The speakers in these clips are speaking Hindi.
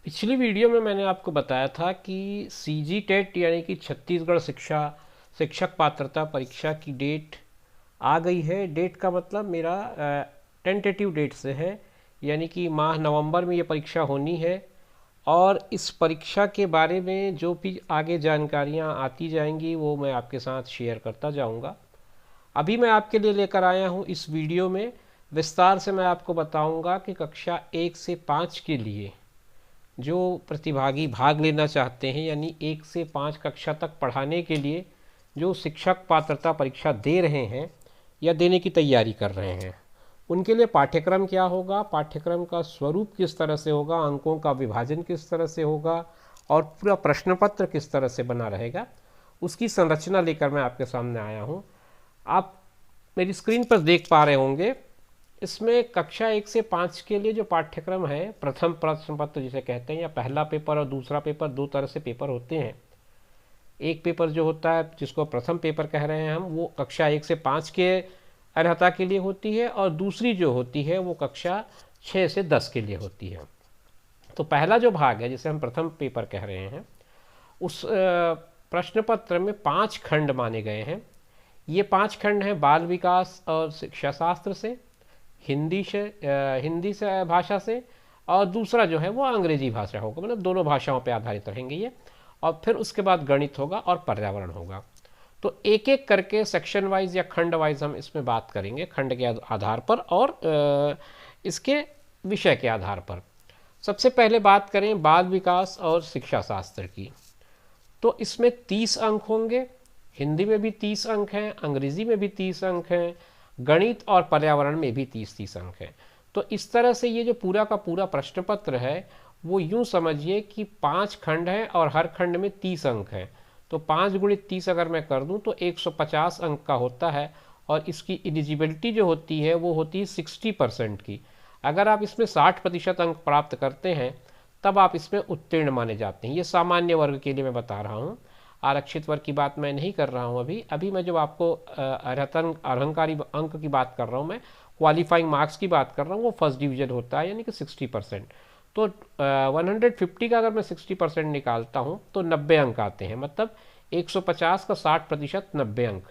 पिछली वीडियो में मैंने आपको बताया था कि सीजी टेट यानी कि छत्तीसगढ़ शिक्षक पात्रता परीक्षा की डेट आ गई है। डेट का मतलब मेरा टेंटेटिव डेट से है, यानी कि माह नवंबर में ये परीक्षा होनी है। और इस परीक्षा के बारे में जो भी आगे जानकारियाँ आती जाएंगी वो मैं आपके साथ शेयर करता जाऊंगा। अभी मैं आपके लिए लेकर आया हूँ इस वीडियो में विस्तार से मैं आपको बताऊंगा कि कक्षा 1 से 5 के लिए जो प्रतिभागी भाग लेना चाहते हैं, यानी 1 से 5 कक्षा तक पढ़ाने के लिए जो शिक्षक पात्रता परीक्षा दे रहे हैं या देने की तैयारी कर रहे हैं, उनके लिए पाठ्यक्रम क्या होगा, पाठ्यक्रम का स्वरूप किस तरह से होगा, अंकों का विभाजन किस तरह से होगा और पूरा प्रश्न पत्र किस तरह से बना रहेगा, उसकी संरचना लेकर मैं आपके सामने आया हूँ। आप मेरी स्क्रीन पर देख पा रहे होंगे, इसमें कक्षा 1 से 5 के लिए जो पाठ्यक्रम है, प्रथम प्रश्न पत्र जिसे कहते हैं, या पहला पेपर और दूसरा पेपर, दो तरह से पेपर होते हैं। एक पेपर जो होता है जिसको प्रथम पेपर कह रहे हैं हम, वो कक्षा 1 से 5 के अर्हता के लिए होती है, और दूसरी जो होती है वो कक्षा 6 से 10 के लिए होती है। तो पहला जो भाग है जिसे हम प्रथम पेपर कह रहे हैं, उस प्रश्न पत्र में 5 खंड माने गए हैं। ये 5 खंड हैं बाल विकास और शिक्षा शास्त्र से, हिंदी से भाषा से, और दूसरा जो है वो अंग्रेजी भाषा होगा, मतलब दोनों भाषाओं पे आधारित रहेंगे ये। और फिर उसके बाद गणित होगा और पर्यावरण होगा। तो एक एक करके सेक्शन वाइज या खंड वाइज हम इसमें बात करेंगे, खंड के आधार पर और इसके विषय के आधार पर। सबसे पहले बात करें बाल विकास और शिक्षा शास्त्र की, तो इसमें 30 अंक होंगे। हिंदी में भी 30 अंक हैं, अंग्रेजी में भी 30 अंक हैं, गणित और पर्यावरण में भी 30-30 अंक हैं। तो इस तरह से ये जो पूरा का पूरा प्रश्न पत्र है वो यूं समझिए कि 5 खंड हैं और हर खंड में 30 अंक हैं। तो 5 गुणित 30 अगर मैं कर दूं तो 150 अंक का होता है, और इसकी एलिजिबिलिटी जो होती है वो होती है 60% की। अगर आप इसमें 60% अंक प्राप्त करते हैं तब आप इसमें उत्तीर्ण माने जाते हैं। ये सामान्य वर्ग के लिए मैं बता रहा हूँ, आरक्षित वर्ग की बात मैं नहीं कर रहा हूँ। अभी मैं जो आपको अर्हंकारी अंक की बात कर रहा हूँ, मैं क्वालिफाइंग मार्क्स की बात कर रहा हूँ, वो फर्स्ट डिवीजन होता है, यानी कि 60%। तो 150 का अगर मैं 60% निकालता हूँ तो 90 अंक आते हैं, मतलब 150 का 60% 90 अंक।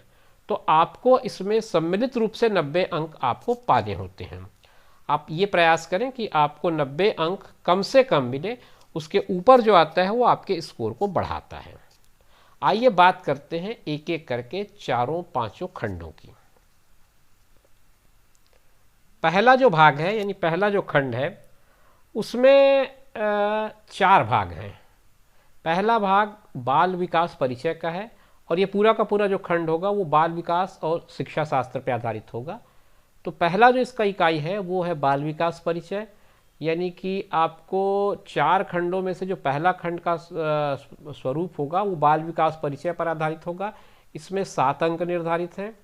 तो आपको इसमें सम्मिलित रूप से 90 अंक आपको पाने होते हैं। आप ये प्रयास करें कि आपको 90 अंक कम से कम मिले, उसके ऊपर जो आता है वो आपके स्कोर को बढ़ाता है। आइए बात करते हैं एक एक करके चारों पांचों खंडों की। पहला जो भाग है, यानी पहला जो खंड है, उसमें 4 भाग हैं। पहला भाग बाल विकास परिचय का है, और ये पूरा का पूरा जो खंड होगा वो बाल विकास और शिक्षा शास्त्र पर आधारित होगा। तो पहला जो इसका इकाई है वो है बाल विकास परिचय, यानी कि आपको 4 खंडों में से जो पहला खंड का स्वरूप होगा वो बाल विकास परिचय पर आधारित होगा। इसमें 7 अंक निर्धारित हैं।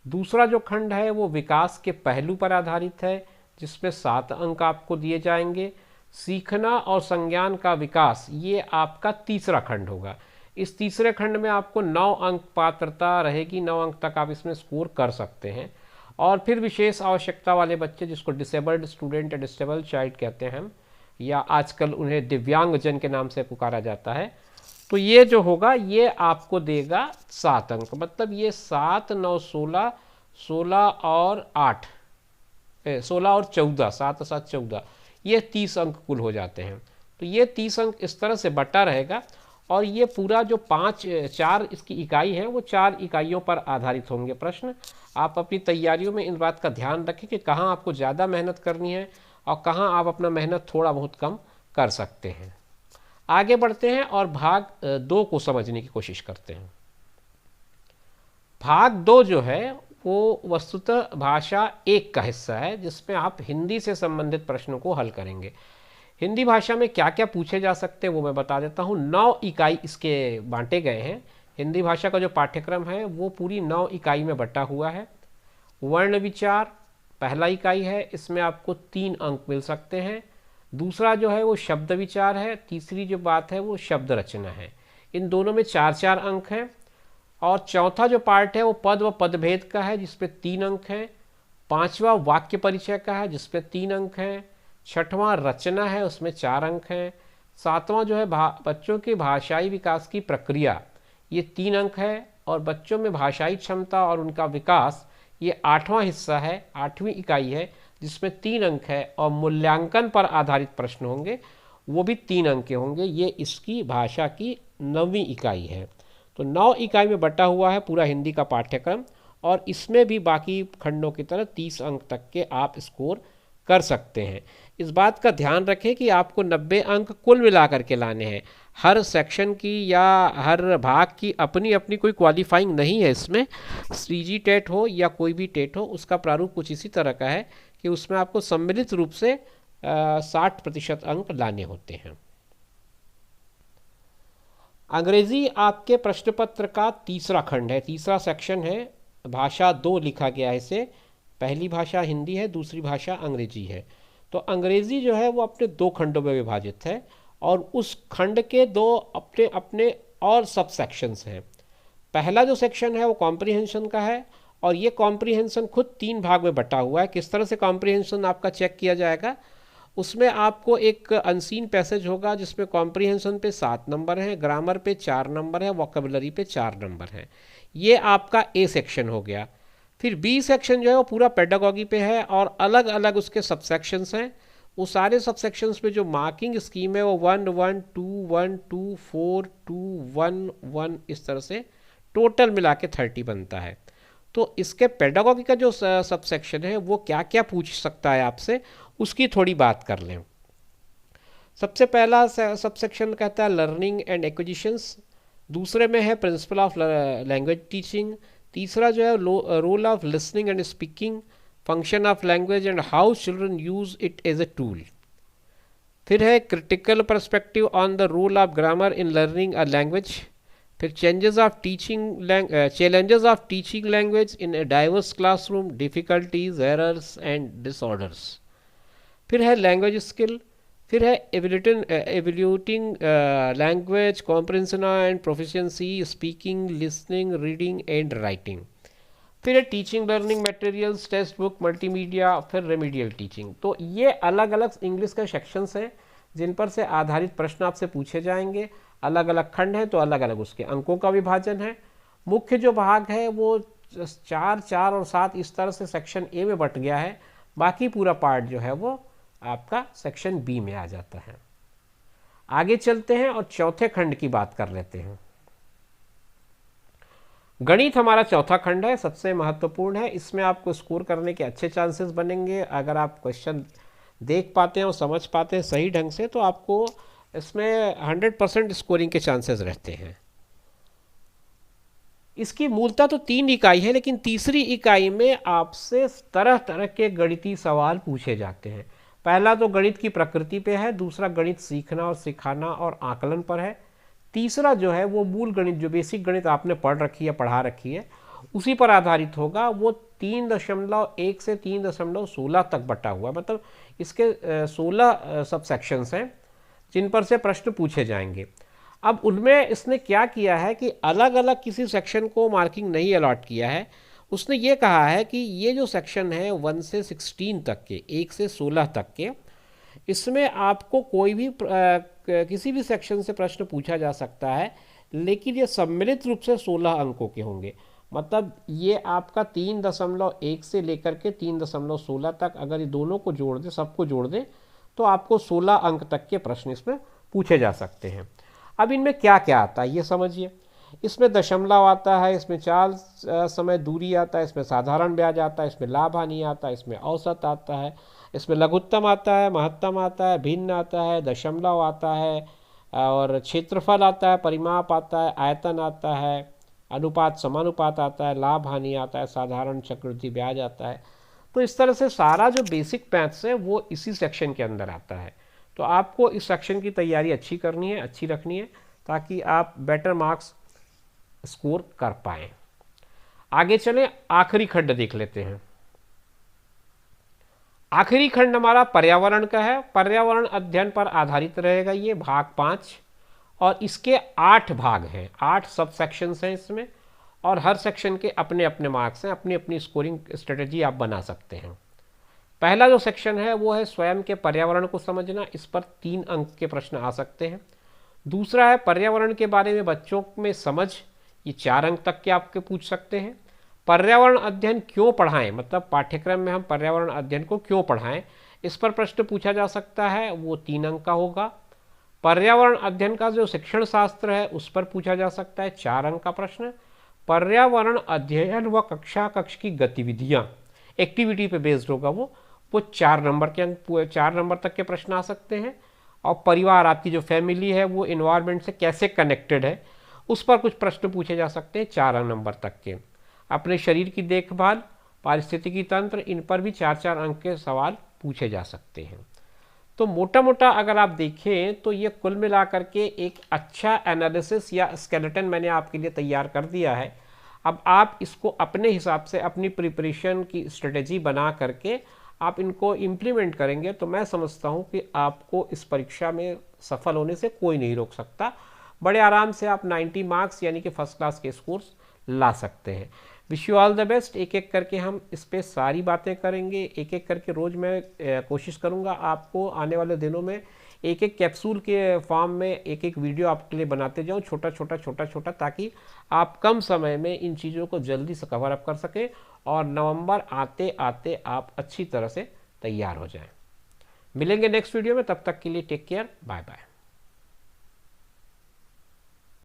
दूसरा जो खंड है वो विकास के पहलू पर आधारित है, जिसमें 7 अंक आपको दिए जाएंगे। सीखना और संज्ञान का विकास, ये आपका तीसरा खंड होगा। इस तीसरे खंड में आपको 9 अंक पात्रता रहेगी, 9 अंक तक आप इसमें स्कोर कर सकते हैं। और फिर विशेष आवश्यकता वाले बच्चे, जिसको डिसेबल्ड स्टूडेंट या डिसेबल्ड चाइल्ड कहते हैं हम, या आजकल उन्हें दिव्यांगजन के नाम से पुकारा जाता है, तो ये जो होगा ये आपको देगा 7 अंक। मतलब ये 7, 9, 16, 16 और 8, 16 और 14, 7 और 7 14, ये 30 अंक कुल हो जाते हैं। तो ये 30 अंक इस तरह से बटा रहेगा, और ये पूरा जो 4 इसकी इकाई है वो 4 इकाइयों पर आधारित होंगे प्रश्न। आप अपनी तैयारियों में इन बात का ध्यान रखें कि कहाँ आपको ज़्यादा मेहनत करनी है और कहाँ आप अपना मेहनत थोड़ा बहुत कम कर सकते हैं। आगे बढ़ते हैं और भाग 2 को समझने की कोशिश करते हैं। भाग 2 जो है वो वस्तुतः भाषा 1 का हिस्सा है, जिसमें आप हिंदी से संबंधित प्रश्नों को हल करेंगे। हिंदी भाषा में क्या क्या पूछे जा सकते हैं वो मैं बता देता हूँ। 9 इकाई इसके बांटे गए हैं। हिंदी भाषा का जो पाठ्यक्रम है वो पूरी 9 इकाई में बटा हुआ है। वर्ण विचार पहला इकाई है, इसमें आपको 3 अंक मिल सकते हैं। दूसरा जो है वो शब्द विचार है। तीसरी जो बात है वो शब्द रचना है। इन दोनों में 4-4 अंक हैं। और चौथा जो पार्ट है वो पद व पदभेद का है, जिसपे 3 अंक हैं। पांचवा वाक्य परिचय का है, जिसपे 3 अंक हैं। छठवां रचना है, उसमें 4 अंक हैं। सातवां जो है बच्चों के भाषाई विकास की प्रक्रिया, ये 3 अंक है। और बच्चों में भाषाई क्षमता और उनका विकास, ये 8वां हिस्सा है, 8वीं इकाई है, जिसमें 3 अंक है। और मूल्यांकन पर आधारित प्रश्न होंगे, वो भी 3 अंक के होंगे। ये इसकी भाषा की 9वीं इकाई है। तो 9 इकाई में बटा हुआ है पूरा हिंदी का पाठ्यक्रम, और इसमें भी बाकी खंडों की तरह 30 अंक तक के आप स्कोर कर सकते हैं। इस बात का ध्यान रखें कि आपको 90 अंक कुल मिलाकर के लाने हैं। हर सेक्शन की या हर भाग की अपनी अपनी कोई क्वालिफाइंग नहीं है इसमें। सीजी टेट हो या कोई भी टेट हो, उसका प्रारूप कुछ इसी तरह का है कि उसमें आपको सम्मिलित रूप से 60% अंक लाने होते हैं। अंग्रेजी आपके प्रश्न पत्र का तीसरा खंड है, तीसरा सेक्शन है। भाषा 2 लिखा गया है इसे। पहली भाषा हिंदी है, दूसरी भाषा अंग्रेजी है। तो अंग्रेजी जो है वो अपने 2 खंडों में विभाजित है, और उस खंड के 2 अपने अपने और सब सेक्शंस हैं। पहला जो सेक्शन है वो कॉम्प्रिहेंशन का है, और ये कॉम्प्रिहेंशन खुद 3 भाग में बटा हुआ है। किस तरह से कॉम्प्रिहेंशन आपका चेक किया जाएगा, उसमें आपको एक अनसीन पैसेज होगा जिसमें कॉम्प्रिहेंशन पे 7 नंबर हैं, ग्रामर पे 4 नंबर है, वोकेबलरी पे 4 नंबर हैं। ये आपका ए सेक्शन हो गया। फिर बी सेक्शन जो है वो पूरा पेडागॉगी पे है, और अलग अलग उसके सब सेक्शंस हैं। वो सारे सब सेक्शंस पे जो मार्किंग स्कीम है वो 1 1 2 1 2 4 2 1 1 इस तरह से टोटल मिला के 30 बनता है। तो इसके पेडागॉगी का जो सब सेक्शन है वो क्या क्या पूछ सकता है आपसे, उसकी थोड़ी बात कर लें। सबसे पहला सब सेक्शन कहता है लर्निंग एंड एक्विजिशंस, दूसरे में है प्रिंसिपल ऑफ लैंग्वेज टीचिंग, तीसरा जो है role of listening and speaking, function of language and how children use it as a tool. फिर है critical perspective on the role of grammar in learning a language. फिर challenges of teaching language in a diverse classroom, difficulties, errors and disorders. फिर है लैंग्वेज स्किल। फिर है evaluating language comprehension and proficiency, speaking, listening, reading and writing. फिर है teaching learning materials, text book, multimedia, फिर रेमीडियल टीचिंग। तो ये अलग अलग इंग्लिश के सेक्शंस हैं जिन पर से आधारित प्रश्न आपसे पूछे जाएंगे। अलग अलग खंड हैं तो अलग अलग उसके अंकों का विभाजन है। मुख्य जो भाग है वो 4, 4 और 7 इस तरह से सेक्शन ए में बट गया है। बाकी पूरा पार्ट जो है वो आपका सेक्शन बी में आ जाता है। आगे चलते हैं और चौथे खंड की बात कर लेते हैं। गणित हमारा चौथा खंड है, सबसे महत्वपूर्ण है। इसमें आपको स्कोर करने के अच्छे चांसेस बनेंगे। अगर आप क्वेश्चन देख पाते हैं और समझ पाते हैं सही ढंग से, तो आपको इसमें 100% स्कोरिंग के चांसेस रहते हैं। इसकी मूलतः तो 3 इकाई है, लेकिन तीसरी इकाई में आपसे तरह तरह के गणितीय सवाल पूछे जाते हैं। पहला तो गणित की प्रकृति पे है, दूसरा गणित सीखना और सिखाना और आकलन पर है, तीसरा जो है वो मूल गणित, जो बेसिक गणित आपने पढ़ रखी है, पढ़ा रखी है, उसी पर आधारित होगा। वो 3.1 से 3.16 तक बटा हुआ, मतलब इसके 16 सब सेक्शंस हैं जिन पर से प्रश्न पूछे जाएंगे। अब उनमें इसने क्या किया है कि अलग अलग किसी सेक्शन को मार्किंग नहीं अलॉट किया है। उसने ये कहा है कि ये जो सेक्शन है 1 से 16 तक के, 1 से 16 तक के, इसमें आपको कोई भी किसी भी सेक्शन से प्रश्न पूछा जा सकता है, लेकिन ये सम्मिलित रूप से 16 अंकों के होंगे। मतलब ये आपका 3.1 से लेकर के 3.16 तक, अगर ये दोनों को जोड़ दें, सबको जोड़ दें, तो आपको 16 अंक तक के प्रश्न इसमें पूछे जा सकते हैं। अब इनमें क्या क्या आता है ये समझिए। इसमें दशमलव आता है, इसमें चाल समय दूरी आता है, इसमें साधारण ब्याज आता है, इसमें लाभ हानि आता है, इसमें औसत आता है, इसमें लघुत्तम आता है, महत्तम आता है, भिन्न आता है, दशमलव आता है, और क्षेत्रफल आता है, परिमाप आता है, आयतन आता है, अनुपात समानुपात आता है, लाभ हानि आता है, साधारण चक्रवृद्धि ब्याज आता है। तो इस तरह से सारा जो बेसिक मैथ्स है वो इसी सेक्शन के अंदर आता है। तो आपको इस सेक्शन की तैयारी अच्छी करनी है, अच्छी रखनी है, ताकि आप बेटर मार्क्स स्कोर कर पाएं। आगे चलें, आखिरी खंड देख लेते हैं। आखिरी खंड हमारा पर्यावरण का है। पर्यावरण अध्ययन पर आधारित रहेगा ये भाग 5, और इसके 8 भाग हैं, 8 सब सेक्शंस हैं इसमें, और हर सेक्शन के अपने अपने मार्क्स हैं, अपनी अपनी स्कोरिंग स्ट्रेटजी आप बना सकते हैं। पहला जो सेक्शन है वो है स्वयं के पर्यावरण को समझना, इस पर 3 अंक के प्रश्न आ सकते हैं। दूसरा है पर्यावरण के बारे में बच्चों में समझ, ये 4 अंक तक के आपके पूछ सकते हैं। पर्यावरण अध्ययन क्यों पढ़ाएं, मतलब पाठ्यक्रम में हम पर्यावरण अध्ययन को क्यों पढ़ाएं, इस पर प्रश्न पूछा जा सकता है, वो 3 अंक का होगा। पर्यावरण अध्ययन का जो शिक्षण शास्त्र है उस पर पूछा जा सकता है, 4 अंक का प्रश्न। पर्यावरण अध्ययन व कक्ष की गतिविधियां, एक्टिविटी पे बेस्ड होगा वो 4 नंबर के अंक, 4 नंबर तक के प्रश्न आ सकते हैं। और परिवार, आपकी जो फैमिली है वो इन्वायरमेंट से कैसे कनेक्टेड है, उस पर कुछ प्रश्न पूछे जा सकते हैं 4 नंबर तक के। अपने शरीर की देखभाल, पारिस्थितिकी तंत्र, इन पर भी 4-4 अंक के सवाल पूछे जा सकते हैं। तो मोटा मोटा अगर आप देखें तो ये कुल मिलाकर के एक अच्छा एनालिसिस या स्केलेटन मैंने आपके लिए तैयार कर दिया है। अब आप इसको अपने हिसाब से अपनी प्रिपरेशन की स्ट्रेटेजी बना करके आप इनको इम्प्लीमेंट करेंगे तो मैं समझता हूँ कि आपको इस परीक्षा में सफल होने से कोई नहीं रोक सकता। बड़े आराम से आप 90 मार्क्स यानी कि फर्स्ट क्लास के स्कोर्स ला सकते हैं। Wish you all the best. एक एक करके हम इस पे सारी बातें करेंगे, एक एक करके रोज़ मैं कोशिश करूँगा आपको आने वाले दिनों में एक एक कैप्सूल के फॉर्म में एक एक वीडियो आपके लिए बनाते जाऊँ, छोटा छोटा, ताकि आप कम समय में इन चीज़ों को जल्दी से कवर अप कर सकें और नवंबर आते आते आप अच्छी तरह से तैयार हो जाएं। मिलेंगे नेक्स्ट वीडियो में, तब तक के लिए टेक केयर, बाय बाय।